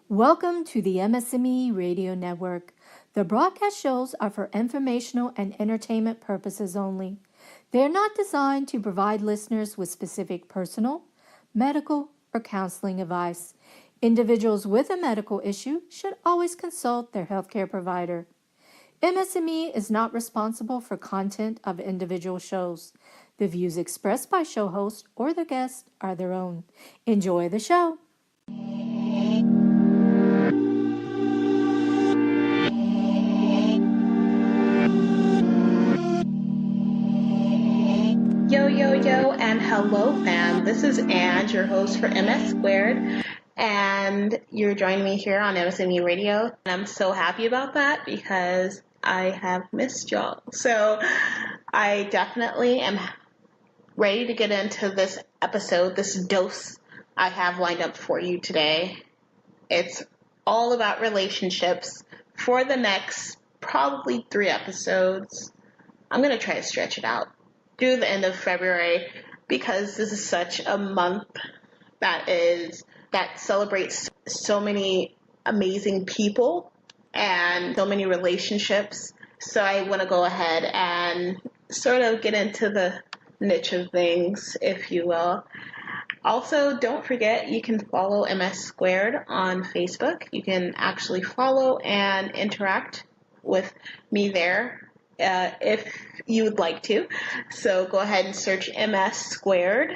Welcome to the MS&Me Radio Network. The broadcast shows are for informational and entertainment purposes only. They are not designed to provide listeners with specific personal, medical, or counseling advice. Individuals with a medical issue should always consult their healthcare provider. MS&Me is not responsible for content of individual shows. The views expressed by show hosts or their guests are their own. Enjoy the show. Yo, and hello, fam. This is Ange, your host for MS Squared, and you're joining me here on MS&Me Radio. And I'm so happy about that because I have missed y'all. So I definitely am ready to get into this episode, this dose I have lined up for you today. It's all about relationships for the next probably 3 episodes. I'm going to try to stretch it out through the end of February because this is such a month that celebrates so many amazing people and so many relationships. So I want to go ahead and sort of get into the niche of things, if you will. Also, don't forget, you can follow MS Squared on Facebook. You can actually follow and interact with me there if you would like to. So go ahead and search MS Squared,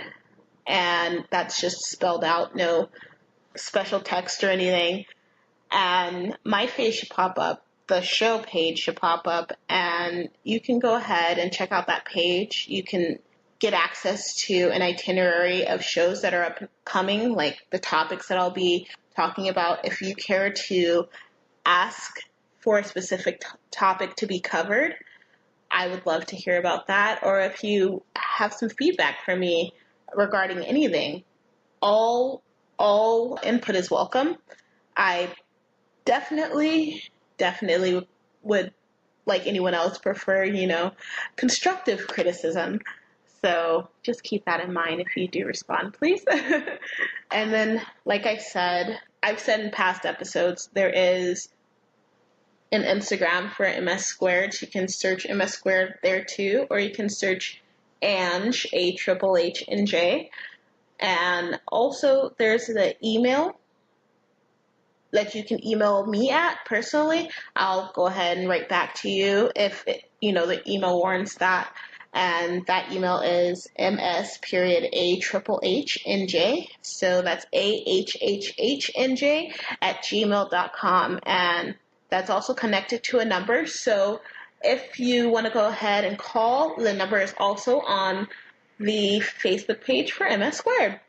and that's just spelled out, no special text or anything. And my face should pop up, the show page should pop up, and you can go ahead and check out that page. You can get access to an itinerary of shows that are upcoming, like the topics that I'll be talking about. If you care to ask for a specific topic to be covered, I would love to hear about that. Or if you have some feedback for me regarding anything, all input is welcome. I definitely would, like anyone else, prefer, constructive criticism. So just keep that in mind if you do respond, please. And then, like I've said in past episodes, there is an Instagram for MS Squared. You can search MS Squared there too, or you can search Ange, AHHNJ. And also there's the email that you can email me at personally. I'll go ahead and write back to you if the email warrants that. And that email is ms.AHHNJ. So that's AHHHNJ @gmail.com. And that's also connected to a number. So if you want to go ahead and call, the number is also on the Facebook page for MS Squared.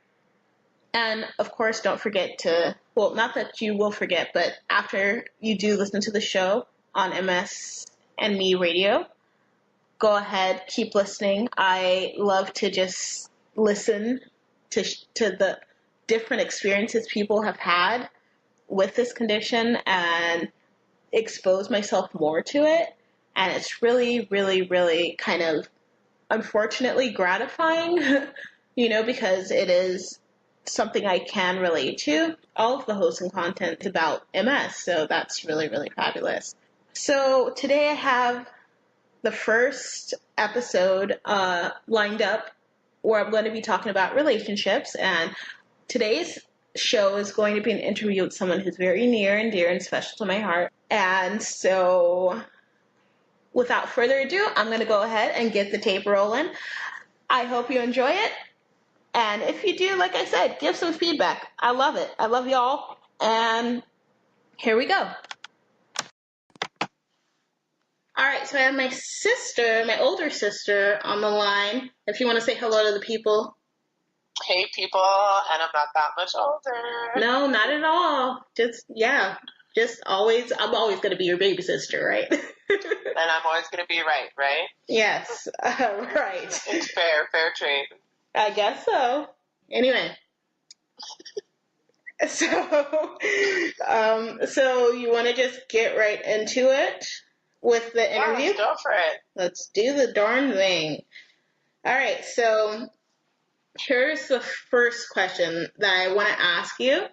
And of course, don't forget to, well, not that you will forget, but after you do listen to the show on MS&Me Radio, go ahead, keep listening. I love to just listen to the different experiences people have had with this condition and expose myself more to it. And it's really, really, really kind of unfortunately gratifying, because it is something I can relate to. All of the hosting content is about MS, so that's really, really fabulous. So today I have the first episode lined up where I'm going to be talking about relationships, and today's show is going to be an interview with someone who's very near and dear and special to my heart. And so without further ado, I'm going to go ahead and get the tape rolling. I hope you enjoy it. And if you do, like I said, give some feedback. I love it. I love y'all. And here we go. All right, so I have my older sister on the line. If you want to say hello to the people. Hey, people, and I'm not that much older. No, not at all. I'm always going to be your baby sister, right? And I'm always going to be right? Yes, right. It's fair trade. I guess so. Anyway. So you want to just get right into it with the interview? Let's go for it. Let's do the darn thing. All right, so here's the first question that I want to ask you.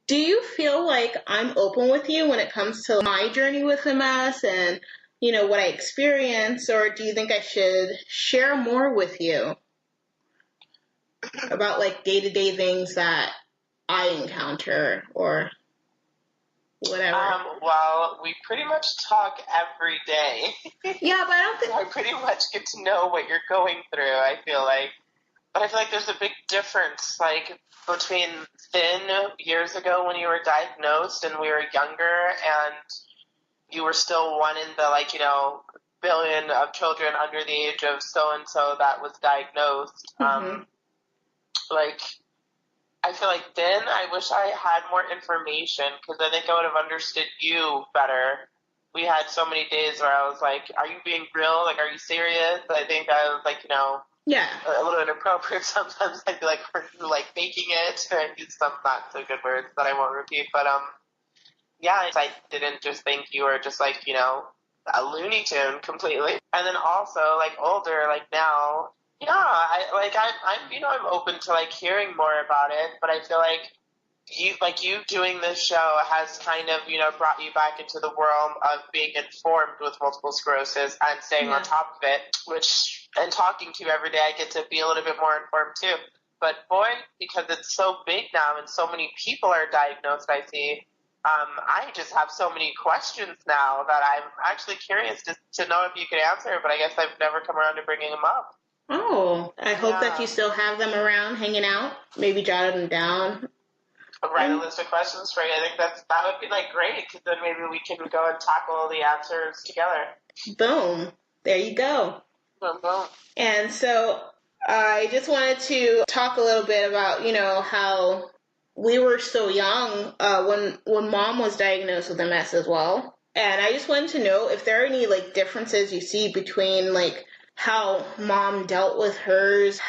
Do you feel like I'm open with you when it comes to my journey with MS and, what I experience, or do you think I should share more with you about like day-to-day things that I encounter or whatever? Well, we pretty much talk every day. Yeah, but I don't think... I pretty much get to know what you're going through, I feel like. But I feel like there's a big difference, like, between then, years ago when you were diagnosed and we were younger and you were still one in the, billion of children under the age of so-and-so that was diagnosed. Like, I feel like then I wish I had more information because I think I would have understood you better. We had so many days where I was like, are you being real? Like, are you serious? I think I was like, Yeah. a little inappropriate sometimes. I'd be like, are you like faking it? Or I use some not so good words that I won't repeat. But yeah, I didn't just think you were just like, a Looney Tune completely. And then also like older, like now, yeah, I'm open to like hearing more about it, but I feel like you doing this show has kind of, brought you back into the realm of being informed with multiple sclerosis and staying on top of it, and talking to you every day, I get to be a little bit more informed too. But boy, because it's so big now and so many people are diagnosed, I see, I just have so many questions now that I'm actually curious to know if you could answer, but I guess I've never come around to bringing them up. Oh, I hope that you still have them around hanging out. Maybe jot them down. Write a list of questions for you. I think that would be like great because then maybe we can go and tackle all the answers together. Boom. There you go. Boom, boom. And so I just wanted to talk a little bit about, how we were so young when mom was diagnosed with MS as well. And I just wanted to know if there are any like differences you see between like how mom dealt with hers.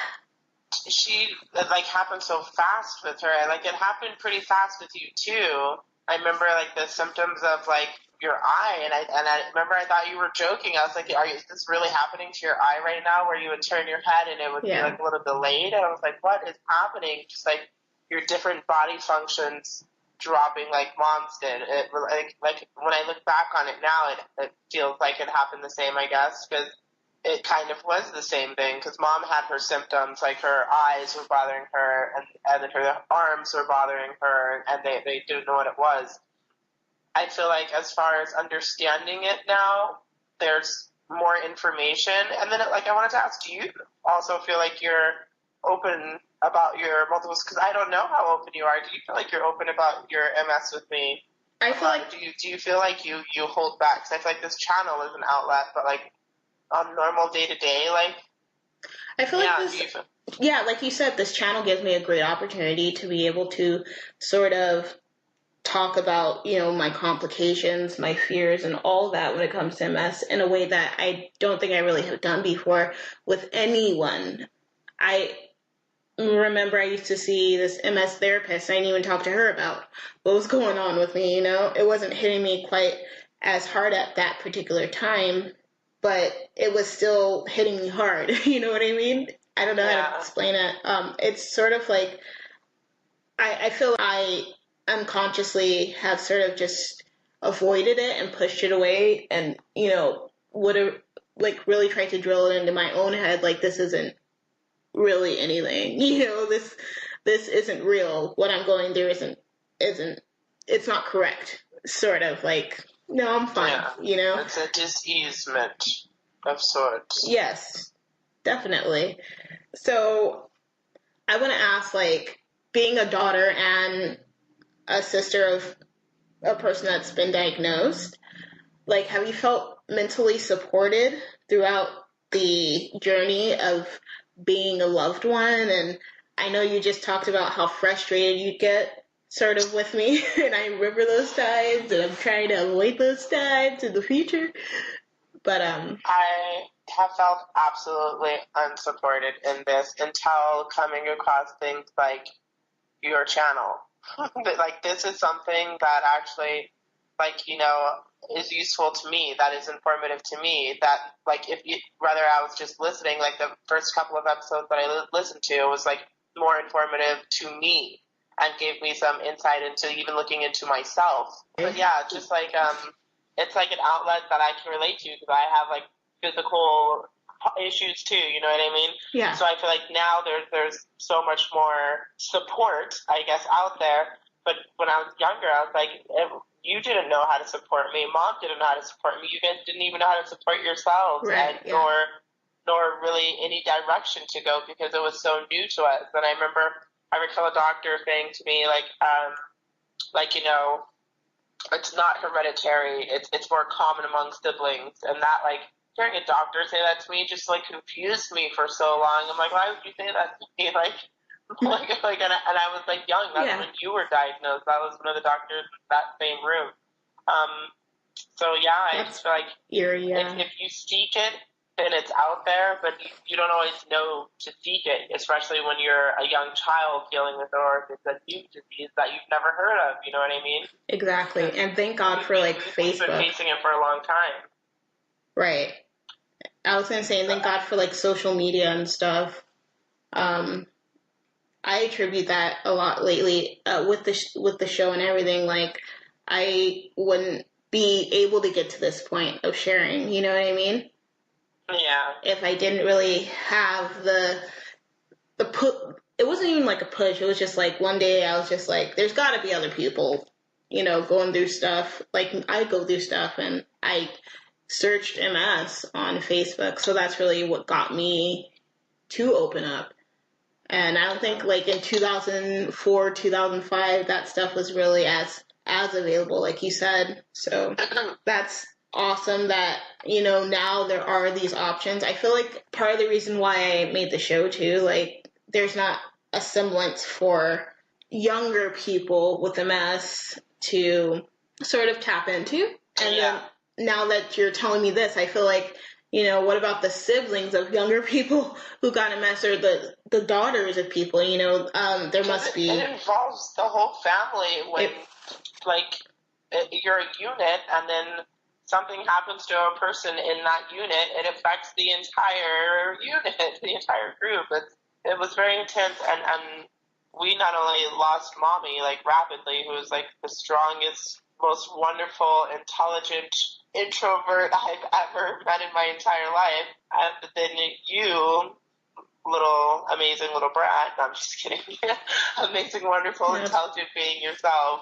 She happened so fast with her. Like it happened pretty fast with you too. I remember like the symptoms of like your eye, and I remember I thought you were joking. I was like, is this really happening to your eye right now? Where you would turn your head and it would be like a little delayed. And I was like, what is happening? Just like your different body functions dropping like mom's did. It like when I look back on it now, it feels like it happened the same, I guess, because it kind of was the same thing because mom had her symptoms, like her eyes were bothering her and then her arms were bothering her and they didn't know what it was. I feel like as far as understanding it now, there's more information. And then I wanted to ask, do you also feel like you're open about your multiple, because I don't know how open you are. Do you feel like you're open about your MS with me? I feel like... Do you feel like you hold back? Because I feel like this channel is an outlet, but like on normal day-to-day, like... I feel like this... Yeah, like you said, this channel gives me a great opportunity to be able to sort of talk about, my complications, my fears, and all that when it comes to MS in a way that I don't think I really have done before with anyone. I remember I used to see this MS therapist. I didn't even talk to her about what was going on with me, It wasn't hitting me quite as hard at that particular time, but it was still hitting me hard. You know what I mean? I don't know how to explain it. It's sort of like I feel I unconsciously have sort of just avoided it and pushed it away and, would have like really tried to drill it into my own head like this isn't really anything. This isn't real. What I'm going through isn't it's not correct. Sort of like, no, I'm fine, It's a diseasement of sorts. Yes, definitely. So I want to ask, like, being a daughter and a sister of a person that's been diagnosed, like, have you felt mentally supported throughout the journey of being a loved one? And I know you just talked about how frustrated you get sort of with me, and I remember those times, and I'm trying to avoid those times in the future. But I have felt absolutely unsupported in this until coming across things like your channel. Like this is something that actually, is useful to me, that is informative to me, that whether I was just listening, like the first couple of episodes that I listened to was like more informative to me. and gave me some insight into even looking into myself. But yeah, just like it's like an outlet that I can relate to because I have like physical issues too, you know what I mean? Yeah. So I feel like now there's so much more support, I guess, out there. But when I was younger, I was like, you didn't know how to support me. Mom didn't know how to support me. You guys didn't even know how to support yourselves, Right, and yeah. nor really any direction to go because it was so new to us. And I remember I recall a doctor saying to me like you know, it's not hereditary. It's more common among siblings, and that like hearing a doctor say that to me just like confused me for so long. I'm like, why would you say that to me? And I was like young. That's when you were diagnosed. That was one of the doctors in that same room. So yeah, I just feel like if you seek it, then it's out there, but you don't always know to seek it, especially when you're a young child dealing with it's a new disease that you've never heard of. You know what I mean? Exactly. And thank God for like Facebook. We've been facing it for a long time. Right. I was gonna say, thank God for like social media and stuff. I attribute that a lot lately with the show and everything. Like, I wouldn't be able to get to this point of sharing. You know what I mean? Yeah. If I didn't really have the it wasn't even like a push. It was just like one day I was just like, there's got to be other people, you know, going through stuff. Like I go through stuff, and I searched MS on Facebook, so that's really what got me to open up. And I don't think like in 2004, 2005, that stuff was really as available, like you said. So that's awesome that, you know, now there are these options. I feel like part of the reason why I made the show too, like there's not a semblance for younger people with MS to sort of tap into. And then now that you're telling me this, I feel like, you know, what about the siblings of younger people who got MS, or the daughters of people, you know, there must be... It involves the whole family when, you're a unit, and then something happens to a person in that unit, it affects the entire unit, the entire group. It was very intense, and we not only lost Mommy, like, rapidly, who was, like, the strongest, most wonderful, intelligent introvert I've ever met in my entire life. But then you, little amazing little brat, no, I'm just kidding. Amazing, wonderful, intelligent being yourself,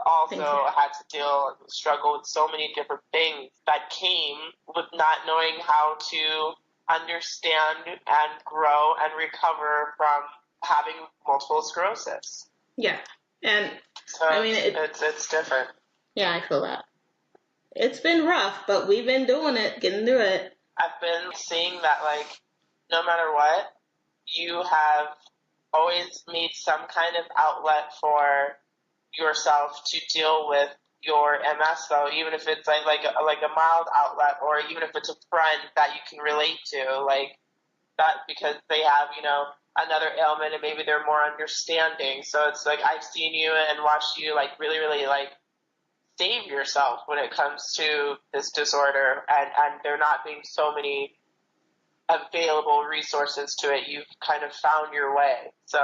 also had to struggle with so many different things that came with not knowing how to understand and grow and recover from having multiple sclerosis. Yeah. And so I mean, it's different. Yeah, I feel that. It's been rough, but we've been doing it, getting through it. I've been seeing that, like, no matter what, you have always made some kind of outlet for yourself to deal with your MS, though, even if it's like a mild outlet, or even if it's a friend that you can relate to, like that, because they have, you know, another ailment and maybe they're more understanding. So it's like I've seen you and watched you like really, really like save yourself when it comes to this disorder, and there not being so many available resources to it. You've kind of found your way. So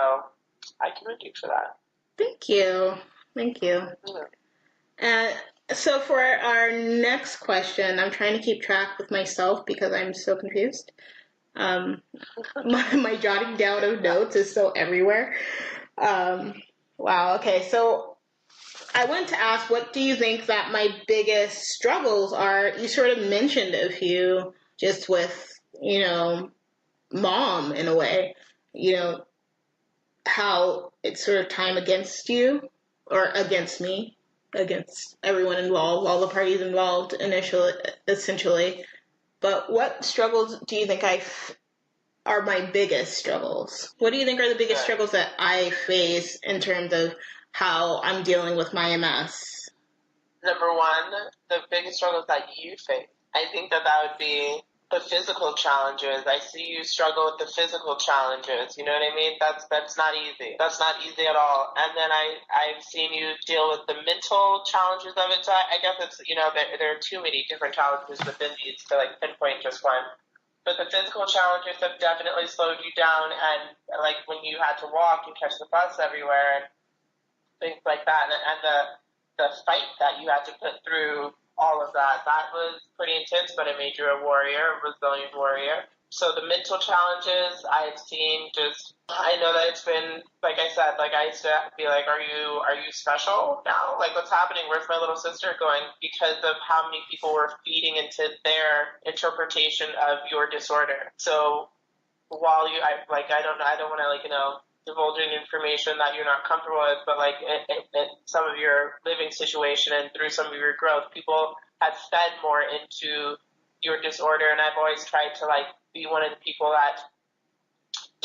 I commend you for that. Thank you. Thank you. Yeah. So for our next question, I'm trying to keep track with myself because I'm so confused. My jotting down of notes is so everywhere. Wow. Okay. So I wanted to ask, what do you think that my biggest struggles are? You sort of mentioned a few, just with, you know, Mom in a way, you know, how it's sort of time against you, or against me, against everyone involved, all the parties involved essentially. But what struggles do you think are my biggest struggles? What do you think are the biggest struggles that I face in terms of how I'm dealing with my MS? Number one, the biggest struggles that you face. I think that would be the physical challenges. I see you struggle with the physical challenges. You know what I mean? That's not easy. That's not easy at all. And then I've seen you deal with the mental challenges of it. So I guess it's, you know, there are too many different challenges within these to like pinpoint just one. But the physical challenges have definitely slowed you down. And like when you had to walk and catch the bus everywhere, and things like that, and the fight that you had to put through all of that was pretty intense, but it made you a warrior, a resilient warrior. So the mental challenges I've seen, I know that it's been, like I said, like I used to be like, are you special now? Like, what's happening? Where's my little sister going? Because of how many people were feeding into their interpretation of your disorder. So while I don't want to, divulging information that you're not comfortable with, but like in some of your living situation and through some of your growth, people have fed more into your disorder, and I've always tried to like be one of the people that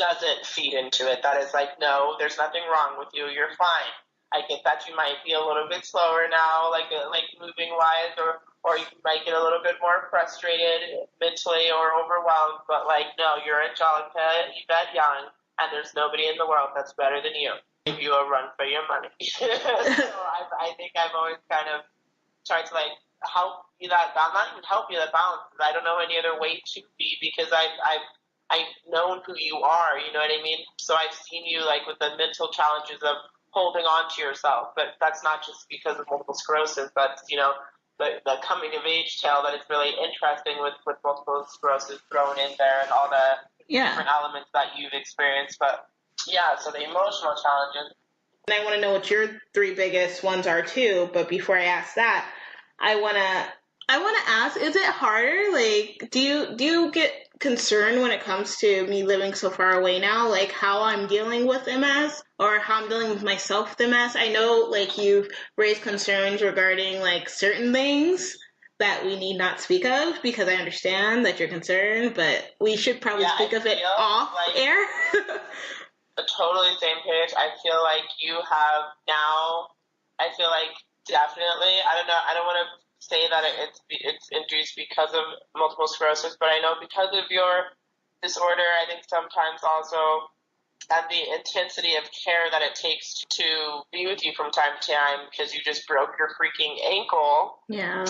doesn't feed into it. That is like, no, there's nothing wrong with you. You're fine. I get that you might be a little bit slower now, like moving wise, or you might get a little bit more frustrated mentally or overwhelmed. But like, no, you're Angelica, Yvette Young, and there's nobody in the world that's better than you. Give you a run for your money. So I think I've always kind of tried to like help you that balance, not even help you that balance. I don't know any other way to be, because I've known who you are. You know what I mean? So I've seen you like with the mental challenges of holding on to yourself, but that's not just because of multiple sclerosis. That's the coming of age tale that is really interesting with multiple sclerosis thrown in there and all the different elements that you've experienced. But yeah, so the emotional challenges. And I want to know what your 3 biggest ones are too. But before I ask that, I want to ask, is it harder? Like, do you get concerned when it comes to me living so far away now, like how I'm dealing with MS or how I'm dealing with myself with MS? I know like you've raised concerns regarding like certain things that we need not speak of, because I understand that you're concerned, but we should probably speak of it off air. Totally same page. I feel like you have now, I feel like definitely, I don't know, I don't want to say that it's induced because of multiple sclerosis, but I know because of your disorder, I think sometimes also and the intensity of care that it takes to be with you from time to time because you just broke your freaking ankle. Yeah.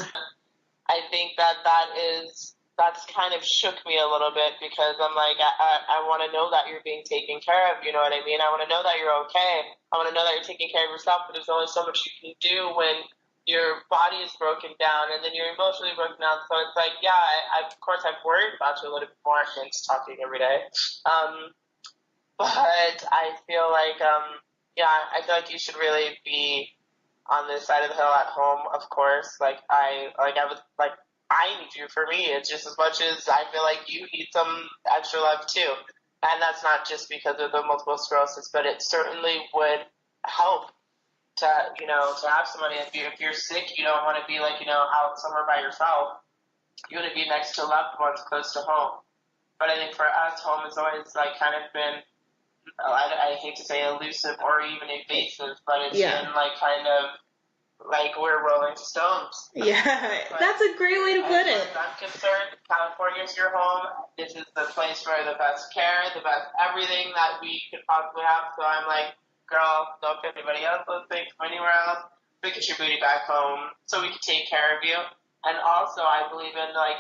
I think that's kind of shook me a little bit, because I'm like, I want to know that you're being taken care of. You know what I mean? I want to know that you're okay. I want to know that you're taking care of yourself, but there's only so much you can do when your body is broken down and then you're emotionally broken down. So it's like, yeah, of course I've worried about you a little bit more since talking every day. But I feel like, I feel like you should really be on this side of the hill at home, of course. I need you for me. It's just as much as I feel like you need some extra love too. And that's not just because of the multiple sclerosis, but it certainly would help to have somebody. If you're sick, you don't want to be out somewhere by yourself. You want to be next to loved ones close to home. But I think for us, home has always kind of been, I hate to say elusive or even evasive, but it's been kind of like we're rolling stones. Yeah, that's a great way to put it. As I'm concerned, California's your home. This is the place for the best care, the best everything that we could possibly have. So I'm like, girl, don't get anybody else listening from anywhere else. We get your booty back home so we can take care of you. And also, I believe in and I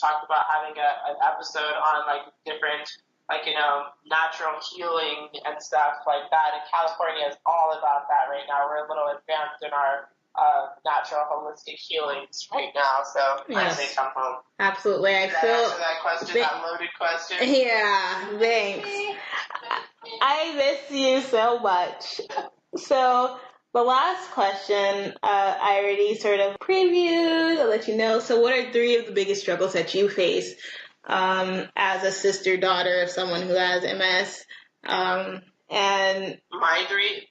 talked about having an episode on different natural healing and stuff like that. And California is all about that right now. We're a little advanced in our natural holistic healings right now. So I say come home. Absolutely. Did I answer that question, that loaded question? Yeah, thanks. I miss you so much. So the last question, I already sort of previewed. I'll let you know. So what are 3 of the biggest struggles that you face as a sister daughter of someone who has MS? And my three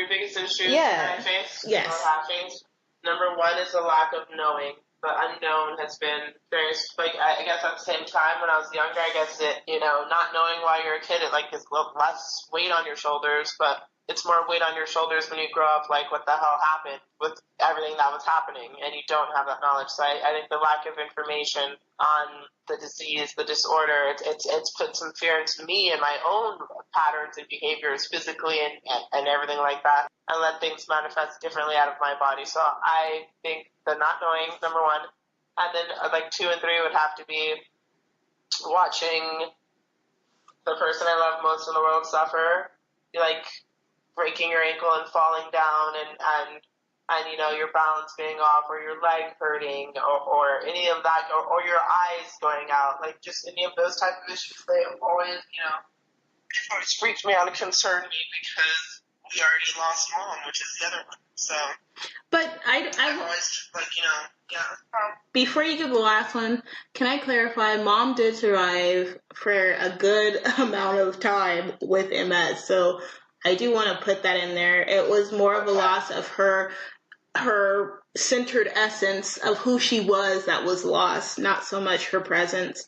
biggest issues that I face, or have faced. Number 1 is the lack of knowing. The unknown has been very, I guess at the same time when I was younger, I guess not knowing why you're a kid, it is less weight on your shoulders, but it's more weight on your shoulders when you grow up, what the hell happened with everything that was happening, and you don't have that knowledge. So I think the lack of information on the disease, the disorder, it's put some fear into me and my own patterns and behaviors physically and everything like that, and let things manifest differently out of my body. So I think the not knowing, number 1, and then 2 and 3 would have to be watching the person I love most in the world suffer, breaking your ankle and falling down and you know, your balance being off or your leg hurting or any of that or your eyes going out, like just any of those type of issues, they always, you know, it always freaks me out and concerned me because we already lost mom, which is the other one. So, but I'm always like, you know, yeah. Before you give the last one, can I clarify? Mom did survive for a good amount of time with MS, so I do want to put that in there. It was more of a loss of her centered essence of who she was that was lost, not so much her presence,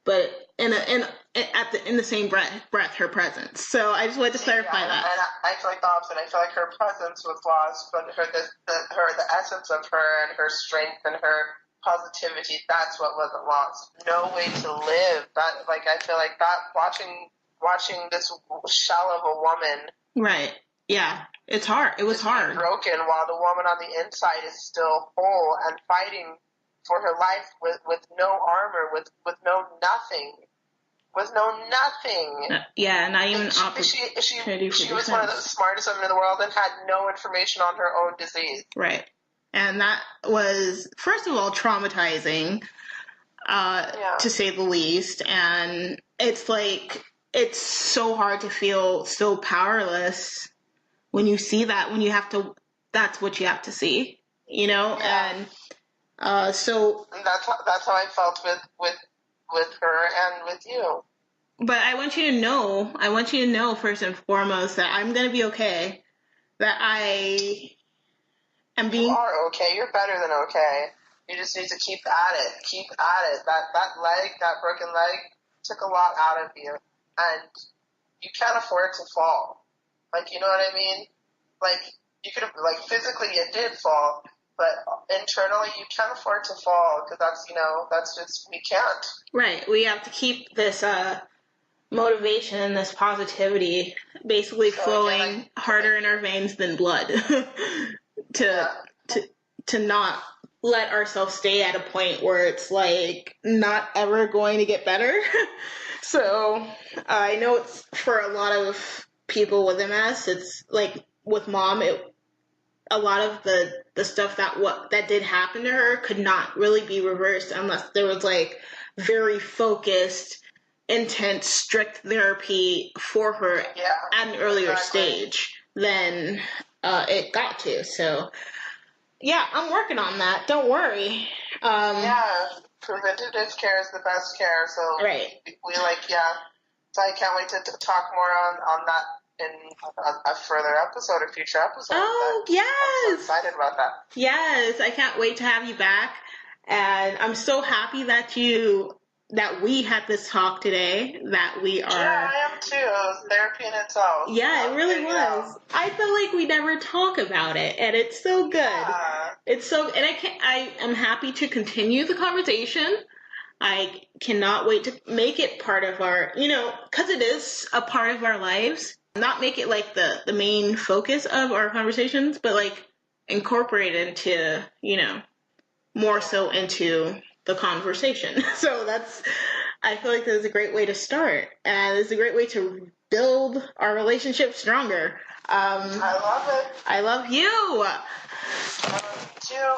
but in the same breath her presence. So I just wanted to clarify that. And I feel like the opposite. I feel like her presence was lost, but the essence of her and her strength and her positivity, that's what wasn't lost. No way to live. That, like, I feel like that watching this shell of a woman. Right. Yeah. It's hard. It was hard. Broken while the woman on the inside is still whole and fighting for her life with no armor, with no nothing. With no nothing. Yeah, not even opportunity. She was one of the smartest women in the world and had no information on her own disease. Right. And that was, first of all, traumatizing, to say the least. And it's like, it's so hard to feel so powerless when you see that, when you have to, that's what you have to see, you know? Yeah. And so... And that's how I felt with her and with you. But I want you to know first and foremost that I'm going to be okay. That I am being... You are okay. You're better than okay. You just need to keep at it. Keep at it. That broken leg took a lot out of you. And you can't afford to fall. Like, you know what I mean? Like, you could have, like, physically you did fall, but internally you can't afford to fall because that's, you know, that's just, we can't. Right. We have to keep this motivation and this positivity basically flowing harder in our veins than blood to not let ourselves stay at a point where it's like not ever going to get better. So I know it's for a lot of people with MS, it's like with mom, a lot of the stuff that did happen to her could not really be reversed unless there was like very focused, intense, strict therapy for her at an earlier stage than it got to. So yeah, I'm working on that. Don't worry. Preventative care is the best care. So right. We So I can't wait to talk more on that in a further episode, a future episode. Oh, yes. I'm so excited about that. Yes, I can't wait to have you back. And I'm so happy that we had this talk today, that we are... Yeah, I am too. It was therapy in itself. Yeah, it really was. I feel like we never talk about it, and it's so good. Yeah. It's so... And I am happy to continue the conversation. I cannot wait to make it part of our, because it is a part of our lives. Not make it like the main focus of our conversations, but like incorporate it into, more so into the conversation. So I feel like this is a great way to start, and it's a great way to build our relationship stronger. I love it. I love you. I love you too.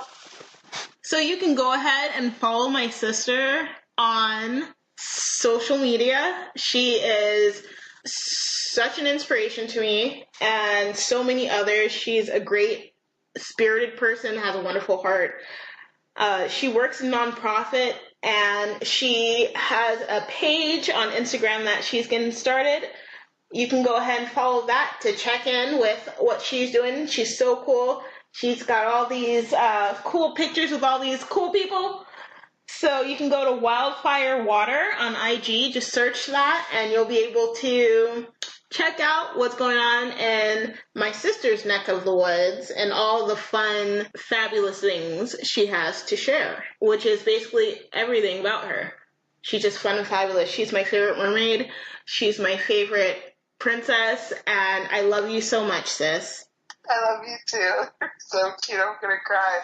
So you can go ahead and follow my sister on social media. She is such an inspiration to me and so many others. She's a great spirited person, has a wonderful heart. She works in nonprofit, and she has a page on Instagram that she's getting started. You can go ahead and follow that to check in with what she's doing. She's so cool. She's got all these cool pictures with all these cool people. So you can go to Wildfire Water on IG. Just search that, and you'll be able to check out what's going on in my sister's neck of the woods and all the fun, fabulous things she has to share, which is basically everything about her. She's just fun and fabulous. She's my favorite mermaid. She's my favorite princess, and I love you so much, sis. I love you too. So cute. I'm gonna cry.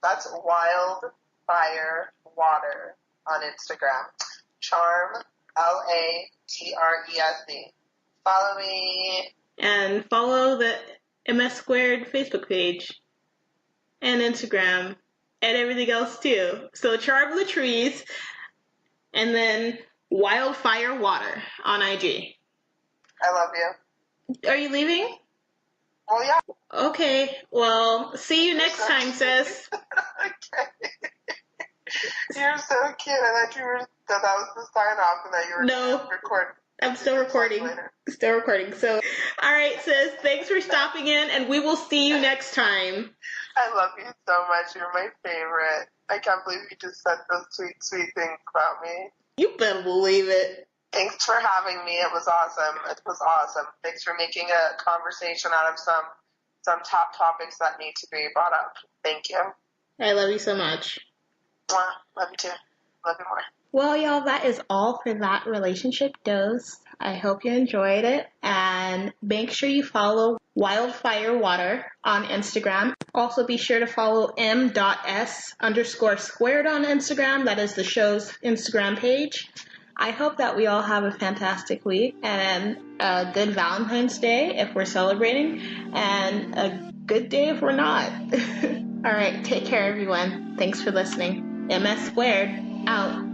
That's Wildfire Water on Instagram. Charm, LATRESD. Follow me. And follow the MS Squared Facebook page and Instagram and everything else too. So Charm the Trees and then Wildfire Water on IG. I love you. Are you leaving? Well, yeah. Okay, well, see you next time, sis. Okay. You're so cute. I thought that was the sign off and that you were recording. I'm still recording. Still recording. So, all right, sis. Thanks for stopping in, and we will see you next time. I love you so much. You're my favorite. I can't believe you just said those sweet, sweet things about me. You better believe it. Thanks for having me. It was awesome. It was awesome. Thanks for making a conversation out of some top topics that need to be brought up. Thank you. I love you so much. Mwah. Love you too. Love you more. Well, y'all, that is all for that relationship dose. I hope you enjoyed it, and make sure you follow Wildfire Water on Instagram. Also, be sure to follow m.s_squared on Instagram. That is the show's Instagram page. I hope that we all have a fantastic week and a good Valentine's Day if we're celebrating, and a good day if we're not. All right, take care, everyone. Thanks for listening. MS Squared, out.